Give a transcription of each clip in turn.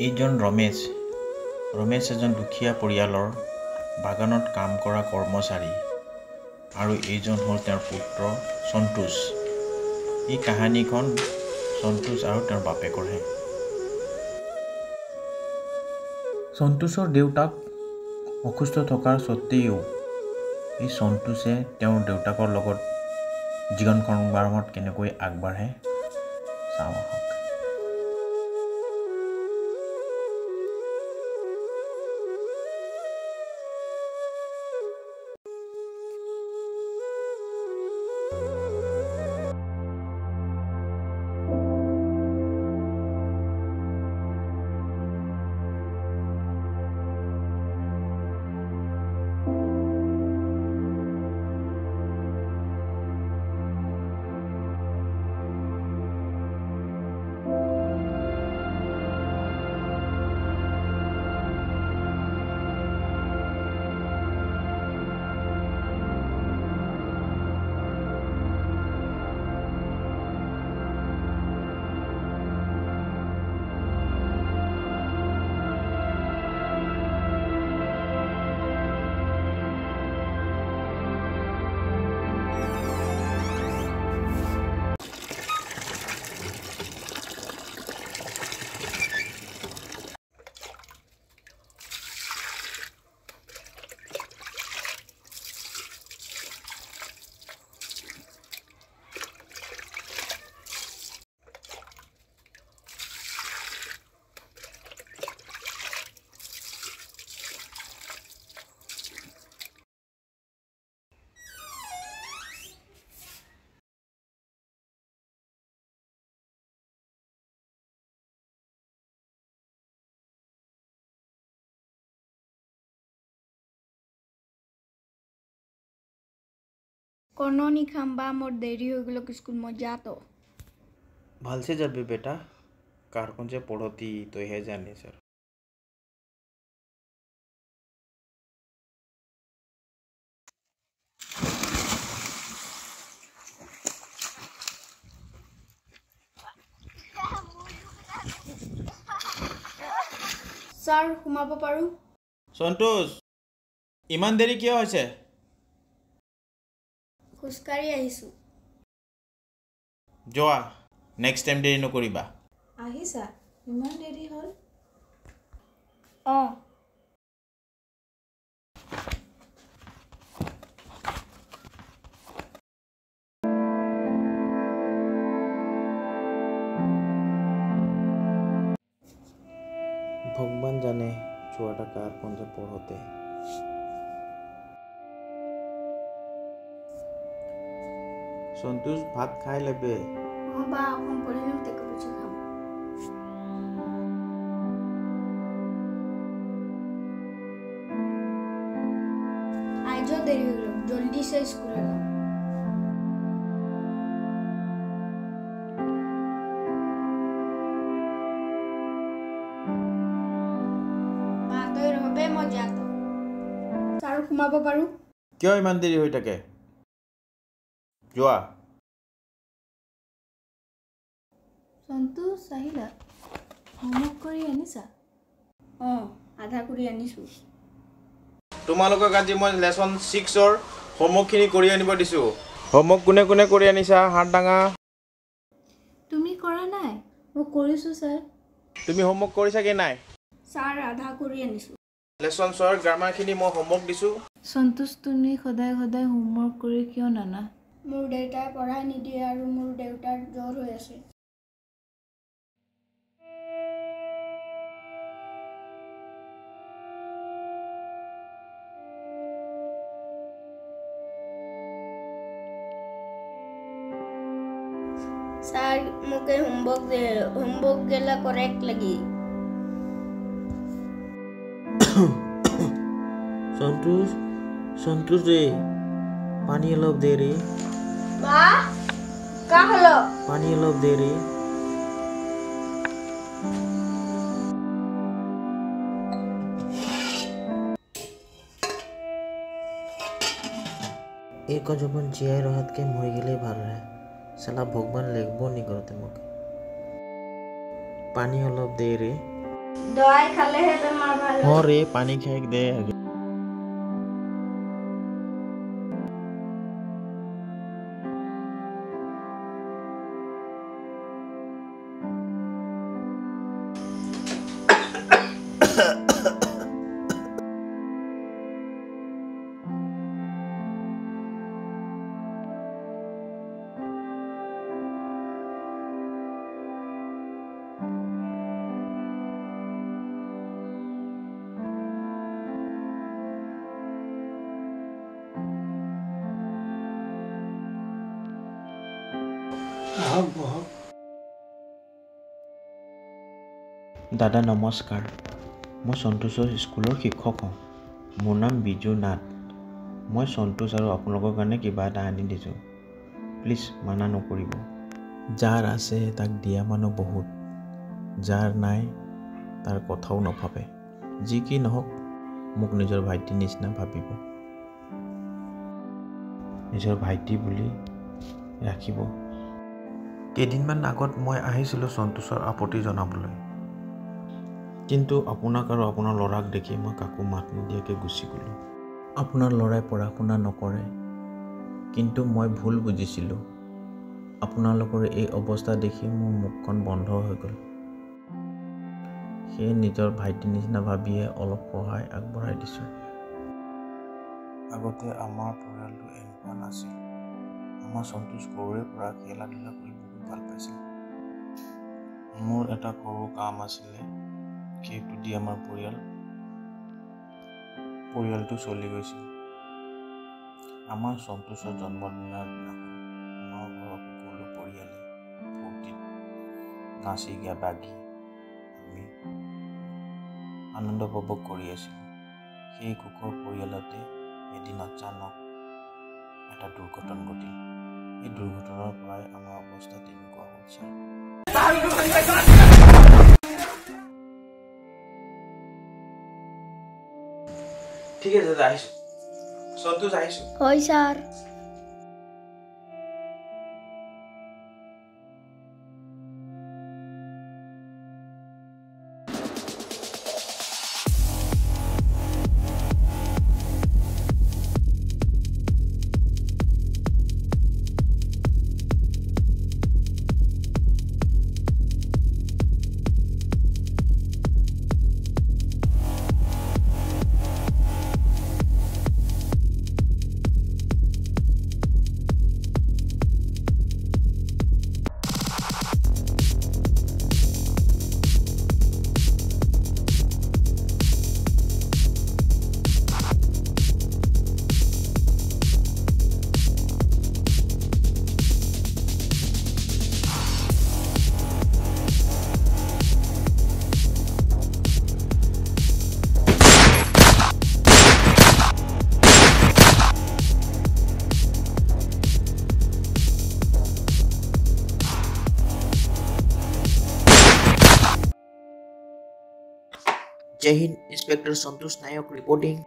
এইজন ৰমেশ এজন দুখীয়া পৰিয়ালৰ বাগানত কাম কৰা কৰ্মচাৰী আৰু এইজন হ'ল তেওঁৰ পুত্ৰ সন্তোষ। এই কাহিনীখন সন্তোষ আৰু তেওঁৰ বাপেকৰহে। সন্তোষৰ দেউতাক অসুস্থ থকাৰ স্বত্তেও এই সন্তোষে তেওঁৰ দেউতাকৰ লগত জীৱন সংগ্ৰামত কেনেকৈ আগবাঢ়ে চাওঁ আহক। कोनो नहीं खम्बा मोर देरी हो गलो कि स्कूल में जा तो ভাল से যাবি বেটা, কারখন যে পড়তি তইহে জানি স্যার। सर घुमाब पारू? সন্তোষ, ইমান দেৰি কিয় হৈছে? खुजकाढ़ी आहिছোঁ। যোৱা, নেক্সট টাইম দেৰি নকৰিবা। আহিছা? ইমান দেৰি হ'ল? অঁ। ভগৱান জানে ছোৱাটা কারখন যে পড়তে। সন্তোষ ভাত খাই লেবে। हाँ बा हम पढ़े नहीं ते कुछ खाओ। आज जो देरी हो गलो, जल्दी से स्कूल आ। बातों रहबे मजा तो। सर घुमाब पारू? কিয় ইমান দেৰি হৈ থাকে? যোৱা। সন্তোষ আহিলা? হোমৱৰ্ক কৰি আনিছা? অঁ, আধা কৰি আনিছোঁ। তোমালোকক আজি মই লেসন 6ৰ হোমৱৰ্কখিনি কৰি আনিব দিছোঁ। হোমৱৰ্ক কোনে কোনে কৰি আনিছা? হাত দাঙা। তুমি কৰা নাই? মই কৰিছোঁ ছাৰ। তুমি হোমৱৰ্ক কৰিছা কি নাই? ছাৰ আধা কৰি আনিছোঁ। লেসন 6ৰ গ্ৰামাৰখিনি মই হোমৱৰ্ক দিছোঁ। সন্তোষ, তুমি সদায় সদায় হোমৱৰ্ক কৰি কিয় নানা? মোৰ দেউতাই পঢ়াই নিদিয়ে আৰু মোৰ দেউতাৰ জ্বৰ হৈ আছে। सर मुके होमवर्क गेला करेक्ट लगी। সন্তোষ রে, পানি অলপ দে রে। बा का हलो? পানি অলপ দে রে। एक जबन जियाई रहत के मर गेले ভাল रे। साला भगवान लेखबो नहीं करते मुके। पानी अलप दे रे। দৱাই খালেহে বেমাৰ ভাল হয়। ৰে পানী খাই দে আগে। দাদা নমস্কাৰ, মই সন্তোষৰ স্কুলৰ শিক্ষক হওঁ। মোৰ নাম বিজু নাথ। মই সন্তোষ আৰু আপোনালোকৰ কাৰণে কিবা এটা আনি দিছোঁ, প্লিজ মানা নকৰিব। যাৰ আছে তাক দিয়া মানুহ বহুত, যাৰ নাই তাৰ কথাও নাভাবে। যি কি নহওক মোক নিজৰ ভাইটিৰ নিচিনা ভাবিব, নিজৰ ভাইটি বুলি ৰাখিব। কেইদিনমান আগত মই আহিছিলোঁ সন্তোষৰ আপত্তি জনাবলৈ, কিন্তু আপোনাক আৰু আপোনাৰ ল'ৰাক দেখি মই কাকো মাত নিদিয়াকৈ গুচি গ'লোঁ। আপোনাৰ ল'ৰাই পঢ়া শুনা নকৰে, কিন্তু মই ভুল বুজিছিলোঁ। আপোনালোকৰ এই অৱস্থা দেখি মোৰ মুখখন বন্ধ হৈ গ'ল। সেয়ে নিজৰ ভাইটিৰ নিচিনা ভাবিয়ে অলপ সহায় আগবঢ়াই দিছোঁ। আগতে আমাৰ পৰিয়ালটো এনেকুৱা নাছিল। আমাৰ সন্তোষ সৰুৰে পৰা খেলা ধূলা কৰি বহুত ভাল পাইছিল। মোৰ এটা সৰু কাম আছিলে, সেইটো দি আমাৰ পৰিয়ালটো চলি গৈছিল। আমাৰ সন্তোষৰ জন্মদিনৰ দিনাখন আমাৰ ঘৰৰ সকলো পৰিয়ালে ফূৰ্তিত নাচি বাগি আমি আনন্দ উপভোগ কৰি আছিলোঁ। সেই সুখৰ পৰিয়ালতে এদিন অচানক এটা দুৰ্ঘটনা ঘটিল। এই দুৰ্ঘটনাৰ পৰাই আমাৰ অৱস্থা তেনেকুৱা হ'ল ছাৰ। ঠিক আছে দাদা, আহিছোঁ। সন্তোষ আহিছোঁ। হয় ছাৰ। जय हिंद, इंस्पेक्टर संतोष नायक रिपोर्टिंग।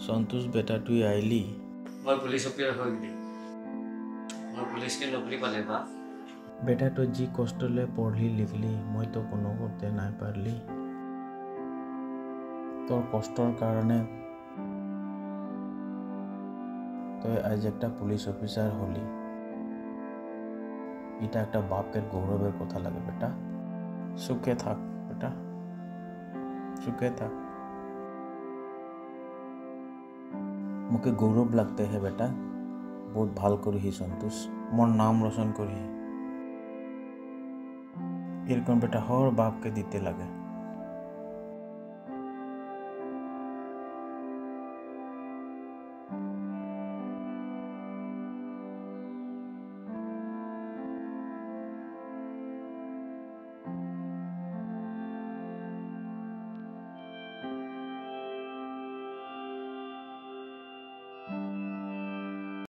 সন্তোষ বেটা তুই আইলি? মই পুলিচ অফিচাৰ হৈ গ'লি। মই পুলিচকে নকৰি পালে বা বেটা তই যি কষ্টলৈ পঢ়লি লিখলি, মই তো কোনো করতে নাই পারলি। তোর কষ্টর কারণে তুই আজ একটা পুলিশ অফিসার হলি। এটা একটা বাপকে গৌরবের কথা লাগে বেটা। সুখে থাক বেটা, সুখে থাক। मुझे गौरव लगते है बेटा, बहुत ভাল করিহি সন্তোষ, मोर नाम रोशन करिही। এরকম বেটা হর বাপকে দিতে লাগে।